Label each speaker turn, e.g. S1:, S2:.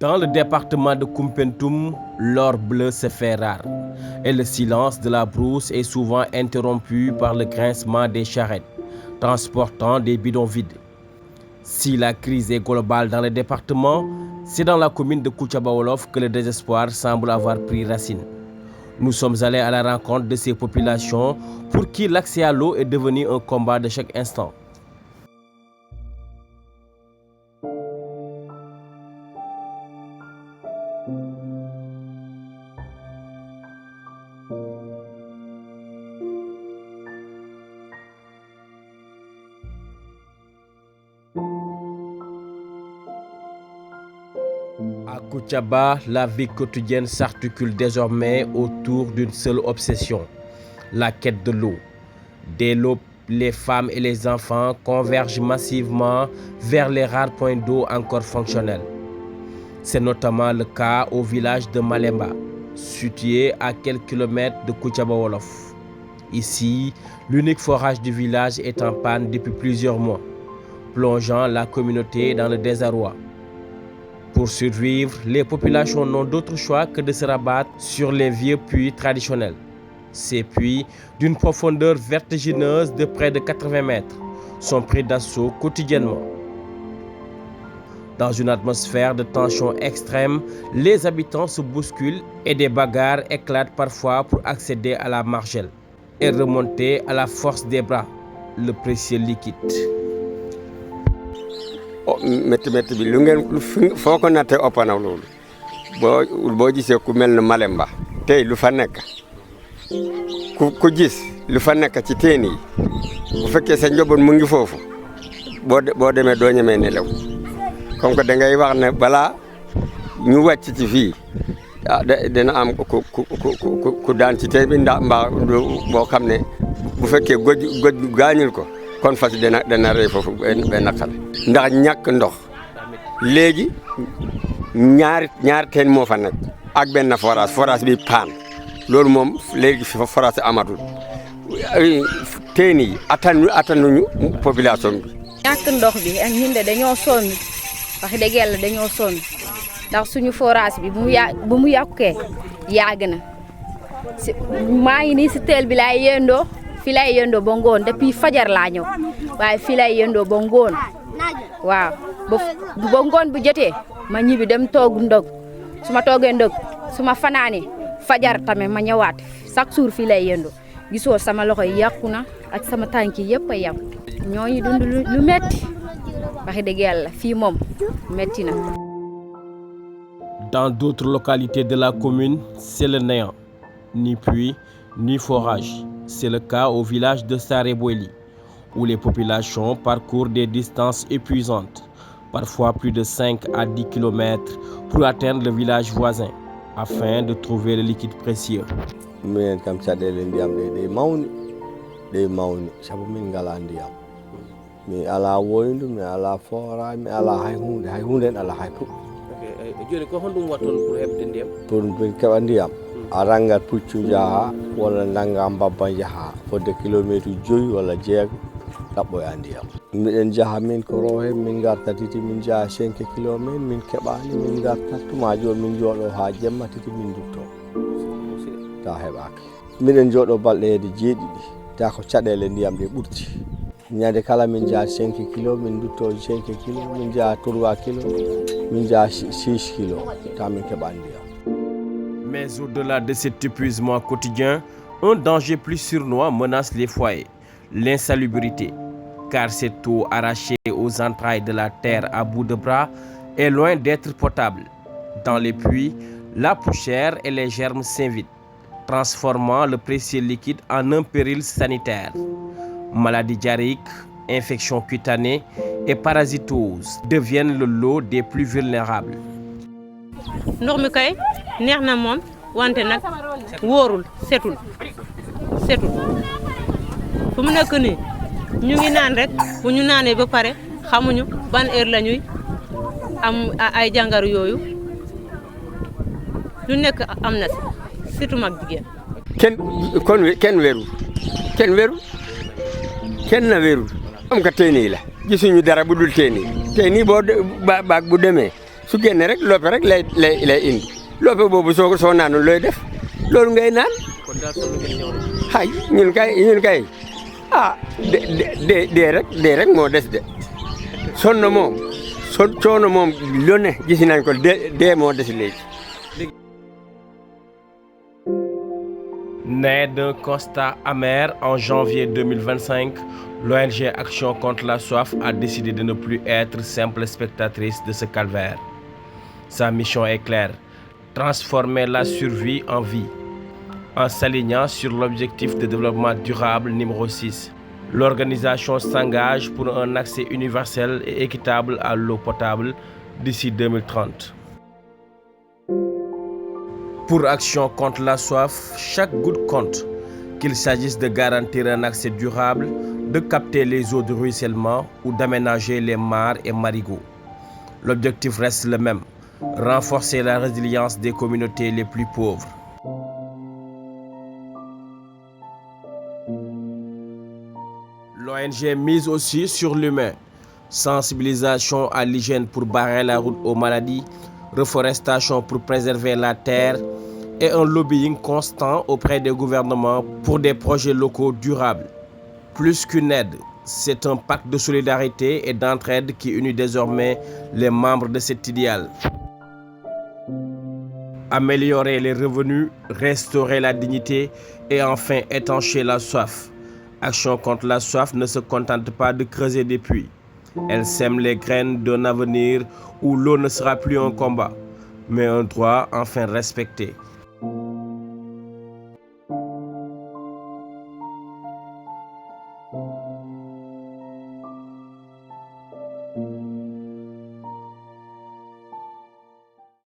S1: Dans le département de Koumpentoum, l'or bleu se fait rare et le silence de la brousse est souvent interrompu par le grincement des charrettes transportant des bidons vides. Si la crise est globale dans le département, c'est dans la commune de Koutiaba Wolof que le désespoir semble avoir pris racine. Nous sommes allés à la rencontre de ces populations pour qui l'accès à l'eau est devenu un combat de chaque instant. À Koutiaba, la vie quotidienne s'articule désormais autour d'une seule obsession, la quête de l'eau. Dès l'aube, les femmes et les enfants convergent massivement vers les rares points d'eau encore fonctionnels. C'est notamment le cas au village de Malemba, situé à quelques kilomètres de Koutiaba Wolof. Ici, l'unique forage du village est en panne depuis plusieurs mois, plongeant la communauté dans le désarroi. Pour survivre, les populations n'ont d'autre choix que de se rabattre sur les vieux puits traditionnels. Ces puits, d'une profondeur vertigineuse de près de 80 mètres, sont pris d'assaut quotidiennement. Dans une atmosphère de tension extrême, les habitants se bousculent et des bagarres éclatent parfois pour accéder à la margelle et remonter à la force des bras, le précieux liquide.
S2: métti bi lu ngeen foo ko nattee ëpp na loolu boo gisee ku mel ne Malemba tey lu fa nekk ku gis lu fa nekk ci teen yi bu fekkee sa njaboot mu ngi foofu boo demee doo ñemee nelaw comme que da ngay wax ne balaa ñu wàcc ci fii dina am ku daan ci teen bi mbaa boo xam ne bu fekkee goj gaañul ko kon fas dana rey foofu benn xale ndax ñàkk ndox léegi ñaari teen moo fa nekk ak benn forage bi paan loolu moom léegi forage amatul teen yi attanuñu population bi.
S3: ñàkk ndox bi ak ñun de dañoo sonn wax dëgg yàlla dañoo sonn ndax suñu forage bi bu mu yàqee yàgg na maa ngi nii si teel bi laay yendoo fii lay yendoo ba ngoon depuis fajar laa ñëw waaye fii lay yendoo ba ngoon waaw ba ngoon bu jotee ma ñibbi dem toog ndog su ma toogee ndog su ma fanaanee fajar tamit ma ñëwaat chaque jour fii lay yendoo gisoo sama loxo yi yàqu na ak sama tànk yi yëpp a yàqu ñooñu dund lu metti wax dëgg yàlla fii moom metti na.
S1: Dans d'autres localités de la commune, c'est le néant, ni puits, ni forage. C'est le cas au village de Saré-Boili, où les populations parcourent des distances épuisantes, parfois plus de 5 à 10 km, pour atteindre le village voisin, afin de trouver le liquide précieux.
S4: Minen kam caɗele ndiyam ɗe mawni sabu min ngala ndiyam mi ala woyndu mi ala forage mi ala hay hunde en ala hay fof.
S1: Joni ko honɗum watton pour heɓde ndiyam? Pour
S4: min keɓa ndiyam a rangat puccu jaha walla nanga mbabba jaha fodde kilométre 5 walla 6 ɗaɓɓoya ndiyam. Miɗen jaha min ko rohe min garta titi min jaha 5 kilométre min keɓani min garta tuma joni min jooɗo ha jemma titi min dutto ta heɓaka. Miɗen jooɗo balɗe hedde 7 ta ko caɗele ndiyam ɗe ɓurti ñande kala min jaha 5 kilo min dutto 5 kilo min jaha 3 kilo min jaha 6 kilo ta min keɓani ndiyam.
S1: Mais au-delà de cet épuisement quotidien, un danger plus sournois menace les foyers, l'insalubrité, car cette eau arrachée aux entrailles de la terre à bout de bras est loin d'être potable. Dans les puits, la poussière et les germes s'invitent, transformant le précieux liquide en un péril sanitaire. Maladies diarrhéiques, infections cutanées et parasitoses deviennent le lot des plus vulnérables.
S5: ndox mi kay neex na moom wante nag wóorul setul fu mu nekk nii ñu ngi naan rek bu ñu naanee ba pare xamuñu ban heure la ñuy am ay jàngoro yooyu lu nekk am na surtout mag jigéen.
S2: kenn weerul am ka teen yi la gisuñu dara bu dul teen yi boo baag bu demee su génne rek loppe rek lay indi loppe boobu soo naanul looy def loolu ngay naan hay ñun kay dee rek moo des de sonn moom coono moom lu ne gis nañ ko dee moo des léegi.
S1: Né d'un constat amer en janvier 2025, l'ONG Action contre la soif a décidé de ne plus être simple spectatrice de ce calvaire. Sa mission est claire, transformer la survie en vie. En s'alignant sur l'objectif de développement durable numéro 6, l'organisation s'engage pour un accès universel et équitable à l'eau potable d'ici 2030. Pour Action contre la soif, chaque goutte compte, qu'il s'agisse de garantir un accès durable, de capter les eaux de ruissellement ou d'aménager les mares et marigots. L'objectif reste le même, renforcer la résilience des communautés les plus pauvres. L'ONG mise aussi sur l'humain. Sensibilisation à l'hygiène pour barrer la route aux maladies, reforestation pour préserver la terre et un lobbying constant auprès des gouvernements pour des projets locaux durables. Plus qu'une aide, c'est un pacte de solidarité et d'entraide qui unit désormais les membres de cet idéal. Améliorer les revenus, restaurer la dignité et enfin étancher la soif. Action contre la soif ne se contente pas de creuser des puits. Elle sème les graines d'un avenir où l'eau ne sera plus un combat, mais un droit enfin respecté.